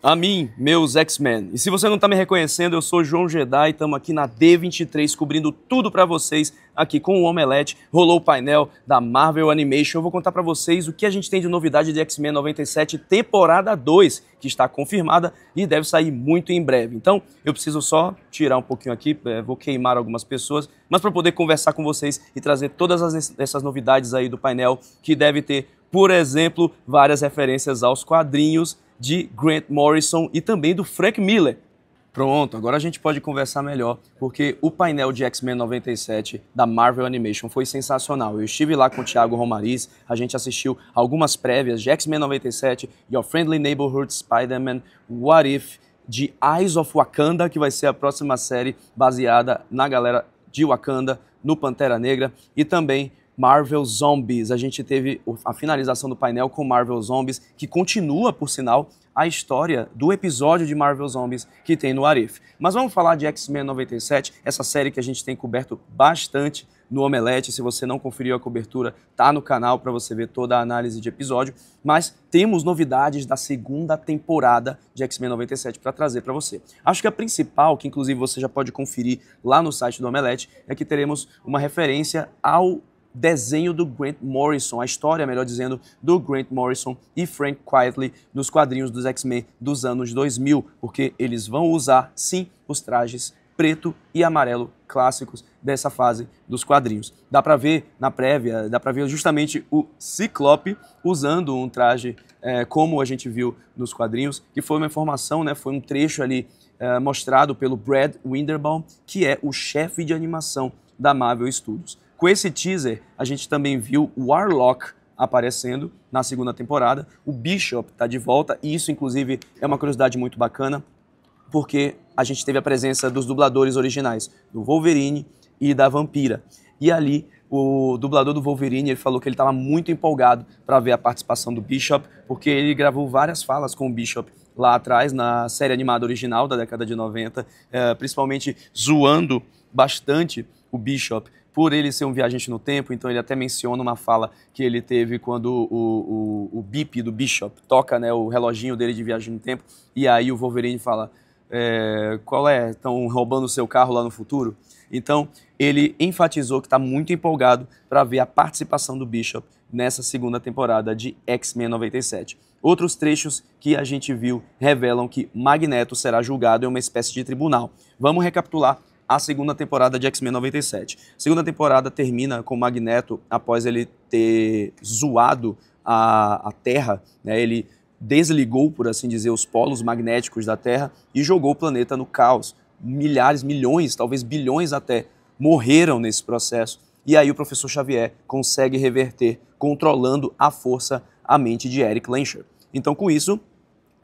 A mim, meus X-Men. E se você não tá me reconhecendo, eu sou João Jedi, estamos aqui na D23 cobrindo tudo pra vocês aqui com o Omelete. Rolou o painel da Marvel Animation. Eu vou contar pra vocês o que a gente tem de novidade de X-Men 97 temporada 2, que está confirmada e deve sair muito em breve. Então, eu preciso só tirar um pouquinho aqui, vou queimar algumas pessoas, mas para poder conversar com vocês e trazer todas essas novidades aí do painel, que deve ter, por exemplo, várias referências aos quadrinhos de Grant Morrison e também do Frank Miller. Pronto, agora a gente pode conversar melhor, porque o painel de X-Men 97 da Marvel Animation foi sensacional. Eu estive lá com o Thiago Romariz, a gente assistiu algumas prévias de X-Men 97, Your Friendly Neighborhood Spider-Man, What If, de Eyes of Wakanda, que vai ser a próxima série baseada na galera de Wakanda, no Pantera Negra, e também Marvel Zombies. A gente teve a finalização do painel com Marvel Zombies, que continua, por sinal, a história do episódio de Marvel Zombies que tem no What If. Mas vamos falar de X-Men 97, essa série que a gente tem coberto bastante no Omelete. Se você não conferiu a cobertura, tá no canal para você ver toda a análise de episódio. Mas temos novidades da segunda temporada de X-Men 97 para trazer para você. Acho que a principal, que inclusive você já pode conferir lá no site do Omelete, é que teremos uma referência ao desenho do Grant Morrison, a história, melhor dizendo, do Grant Morrison e Frank Quitely nos quadrinhos dos X-Men dos anos 2000, porque eles vão usar, sim, os trajes preto e amarelo clássicos dessa fase dos quadrinhos. Dá pra ver na prévia, dá pra ver justamente o Ciclope usando um traje como a gente viu nos quadrinhos, que foi uma informação, né, foi um trecho ali mostrado pelo Brad Winderbaum, que é o chefe de animação da Marvel Studios. Com esse teaser, a gente também viu o Warlock aparecendo na segunda temporada, o Bishop está de volta, e isso, inclusive, é uma curiosidade muito bacana, porque a gente teve a presença dos dubladores originais, do Wolverine e da Vampira. E ali, o dublador do Wolverine, ele falou que ele estava muito empolgado para ver a participação do Bishop, porque ele gravou várias falas com o Bishop lá atrás, na série animada original da década de 90, principalmente zoando bastante o Bishop por ele ser um viajante no tempo. Então ele até menciona uma fala que ele teve quando o bip do Bishop toca, né, o reloginho dele de viagem no tempo, e aí o Wolverine fala, qual é? Estão roubando o seu carro lá no futuro? Então ele enfatizou que está muito empolgado para ver a participação do Bishop nessa segunda temporada de X-Men 97. Outros trechos que a gente viu revelam que Magneto será julgado em uma espécie de tribunal. Vamos recapitular a segunda temporada de X-Men 97. A segunda temporada termina com Magneto, após ele ter zoado a Terra, né? Ele desligou, por assim dizer, os polos magnéticos da Terra e jogou o planeta no caos. Milhares, milhões, talvez bilhões até, morreram nesse processo. E aí o Professor Xavier consegue reverter, controlando à força a mente de Erik Lehnsherr. Então, com isso,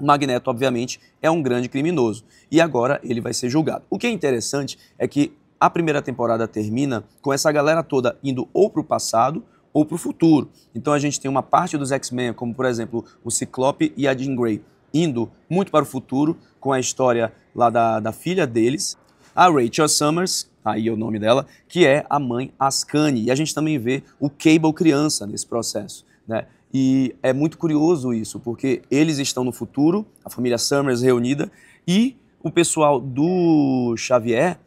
o Magneto, obviamente, é um grande criminoso e agora ele vai ser julgado. O que é interessante é que a primeira temporada termina com essa galera toda indo ou para o passado ou para o futuro. Então a gente tem uma parte dos X-Men, como por exemplo o Ciclope e a Jean Grey, indo muito para o futuro, com a história lá da filha deles, a Rachel Summers, aí é o nome dela, que é a mãe Ascani. E a gente também vê o Cable criança nesse processo, né? E é muito curioso isso, porque eles estão no futuro, a família Summers reunida, e o pessoal do Xavier,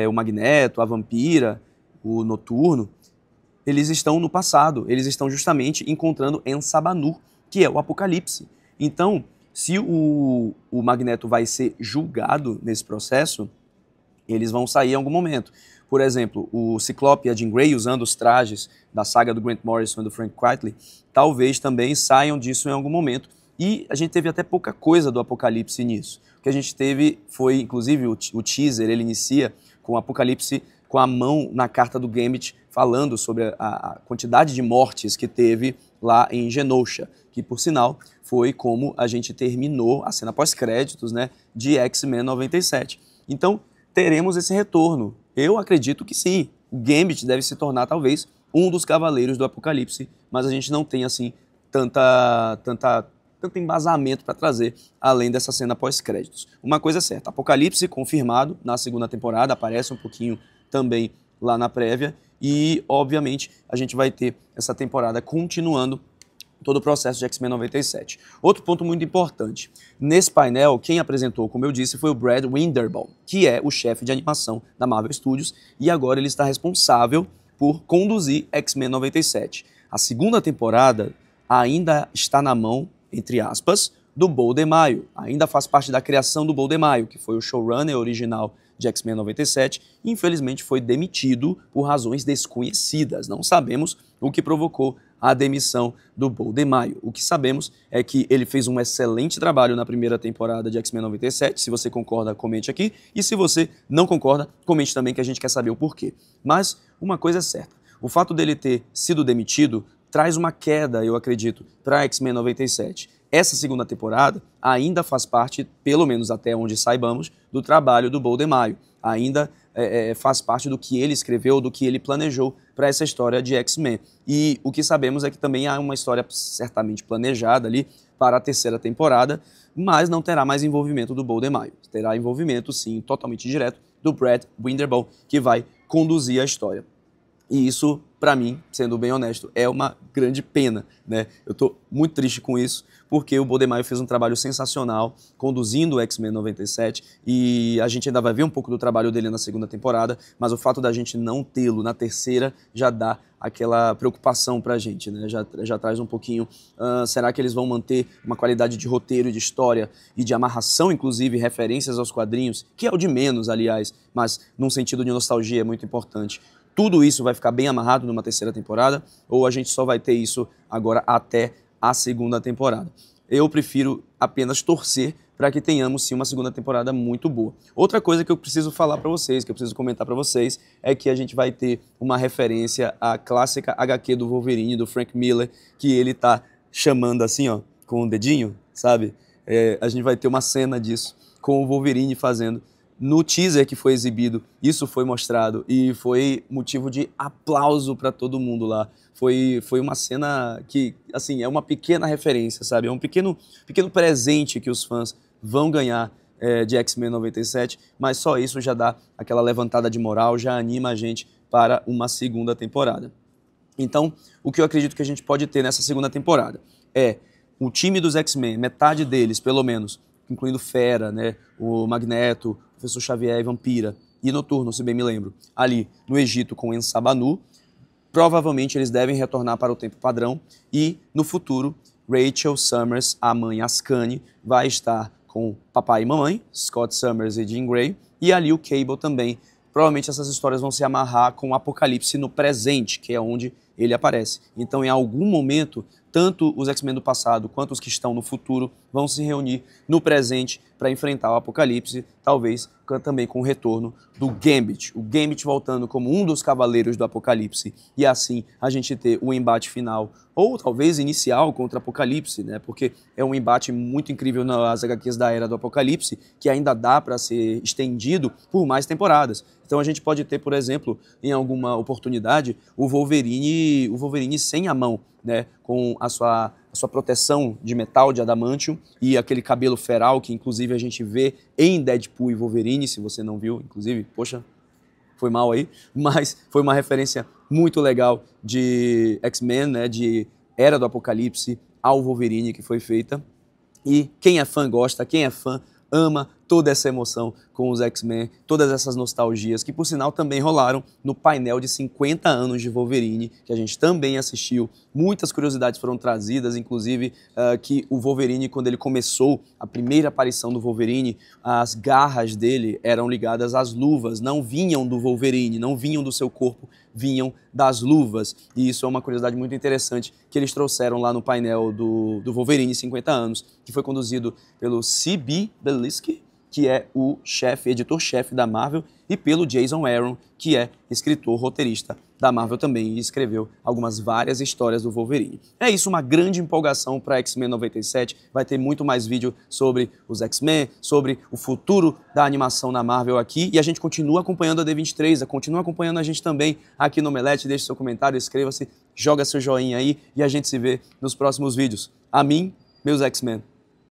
o Magneto, a Vampira, o Noturno, eles estão no passado, eles estão justamente encontrando En-Sabah-Nur, que é o Apocalipse. Então, se o Magneto vai ser julgado nesse processo, eles vão sair em algum momento. Por exemplo, o Ciclope e a Jean Grey, usando os trajes da saga do Grant Morrison e do Frank Quitely, talvez também saiam disso em algum momento. E a gente teve até pouca coisa do Apocalipse nisso. O que a gente teve foi, inclusive, o teaser, ele inicia com o Apocalipse com a mão na carta do Gambit, falando sobre a quantidade de mortes que teve lá em Genosha, que, por sinal, foi como a gente terminou a cena pós-créditos, né, de X-Men 97. Então, teremos esse retorno. Eu acredito que sim. O Gambit deve se tornar, talvez, um dos cavaleiros do Apocalipse, mas a gente não tem, assim, tanto embasamento para trazer, além dessa cena pós-créditos. Uma coisa é certa, Apocalipse confirmado na segunda temporada, aparece um pouquinho também lá na prévia, e, obviamente, a gente vai ter essa temporada continuando todo o processo de X-Men 97. Outro ponto muito importante. Nesse painel, quem apresentou, como eu disse, foi o Brad Winderbaum, que é o chefe de animação da Marvel Studios, e agora ele está responsável por conduzir X-Men 97. A segunda temporada ainda está na mão, entre aspas, do Paul DeMaio. Ainda faz parte da criação do Paul DeMaio, que foi o showrunner original de X-Men 97, e infelizmente foi demitido por razões desconhecidas. Não sabemos o que provocou a demissão do Paul DeMaio. O que sabemos é que ele fez um excelente trabalho na primeira temporada de X-Men 97. Se você concorda, comente aqui. E se você não concorda, comente também, que a gente quer saber o porquê. Mas uma coisa é certa. O fato dele ter sido demitido traz uma queda, eu acredito, para X-Men 97. Essa segunda temporada ainda faz parte, pelo menos até onde saibamos, do trabalho do Paul DeMaio. Ainda faz parte do que ele escreveu, do que ele planejou para essa história de X-Men. E o que sabemos é que também há uma história certamente planejada ali para a terceira temporada, mas não terá mais envolvimento do Paul DeMaio. Terá envolvimento, sim, totalmente direto do Brad Winderbaum, que vai conduzir a história. E isso, para mim, sendo bem honesto, é uma grande pena, né? Eu tô muito triste com isso, porque o Paul DeMaio fez um trabalho sensacional conduzindo o X-Men 97, e a gente ainda vai ver um pouco do trabalho dele na segunda temporada, mas o fato da gente não tê-lo na terceira já dá aquela preocupação pra gente, né? Já traz um pouquinho, será que eles vão manter uma qualidade de roteiro, de história e de amarração, inclusive referências aos quadrinhos, que é o de menos, aliás, mas num sentido de nostalgia é muito importante. Tudo isso vai ficar bem amarrado numa terceira temporada, ou a gente só vai ter isso agora até a segunda temporada? Eu prefiro apenas torcer para que tenhamos sim uma segunda temporada muito boa. Outra coisa que eu preciso falar para vocês, que eu preciso comentar para vocês, é que a gente vai ter uma referência à clássica HQ do Wolverine, do Frank Miller, que ele tá chamando assim, ó, com o dedinho, sabe? A gente vai ter uma cena disso, com o Wolverine fazendo. No teaser que foi exibido, isso foi mostrado e foi motivo de aplauso para todo mundo lá. Foi uma cena que, assim, é uma pequena referência, sabe? É um pequeno presente que os fãs vão ganhar de X-Men 97, mas só isso já dá aquela levantada de moral, já anima a gente para uma segunda temporada. Então, o que eu acredito que a gente pode ter nessa segunda temporada é o time dos X-Men, metade deles, pelo menos, incluindo Fera, né, o Magneto, o Professor Xavier e Vampira, e Noturno, se bem me lembro, ali no Egito com Ensabanu. Provavelmente eles devem retornar para o tempo padrão, e no futuro, Rachel Summers, a mãe Ascani, vai estar com papai e mamãe, Scott Summers e Jean Grey, e ali o Cable também. Provavelmente essas histórias vão se amarrar com o Apocalipse no presente, que é onde ele aparece. Então, em algum momento, tanto os X-Men do passado quanto os que estão no futuro vão se reunir no presente para enfrentar o Apocalipse, talvez também com o retorno do Gambit. O Gambit voltando como um dos cavaleiros do Apocalipse, e assim a gente ter o embate final, ou talvez inicial, contra o Apocalipse, né? Porque é um embate muito incrível nas HQs da Era do Apocalipse, que ainda dá para ser estendido por mais temporadas. Então a gente pode ter, por exemplo, em alguma oportunidade, o Wolverine sem a mão, né, com a sua proteção de metal, de adamantium, e aquele cabelo feral que inclusive a gente vê em Deadpool e Wolverine. Se você não viu, inclusive, poxa, foi mal aí, mas foi uma referência muito legal de X-Men, né, de Era do Apocalipse ao Wolverine que foi feita. E quem é fã gosta, quem é fã ama toda essa emoção com os X-Men, todas essas nostalgias, que por sinal também rolaram no painel de 50 anos de Wolverine, que a gente também assistiu. Muitas curiosidades foram trazidas, inclusive que o Wolverine, quando ele começou, a primeira aparição do Wolverine, as garras dele eram ligadas às luvas, não vinham do Wolverine, não vinham do seu corpo, vinham das luvas. E isso é uma curiosidade muito interessante que eles trouxeram lá no painel do Wolverine 50 anos, que foi conduzido pelo C.B. Belisky, que é o editor-chefe da Marvel, e pelo Jason Aaron, que é escritor, roteirista da Marvel também, e escreveu várias histórias do Wolverine. É isso, uma grande empolgação para X-Men 97, vai ter muito mais vídeo sobre os X-Men, sobre o futuro da animação na Marvel aqui, e a gente continua acompanhando a D23, continua acompanhando a gente também aqui no Omelete. Deixe seu comentário, inscreva-se, joga seu joinha aí, e a gente se vê nos próximos vídeos. A mim, meus X-Men.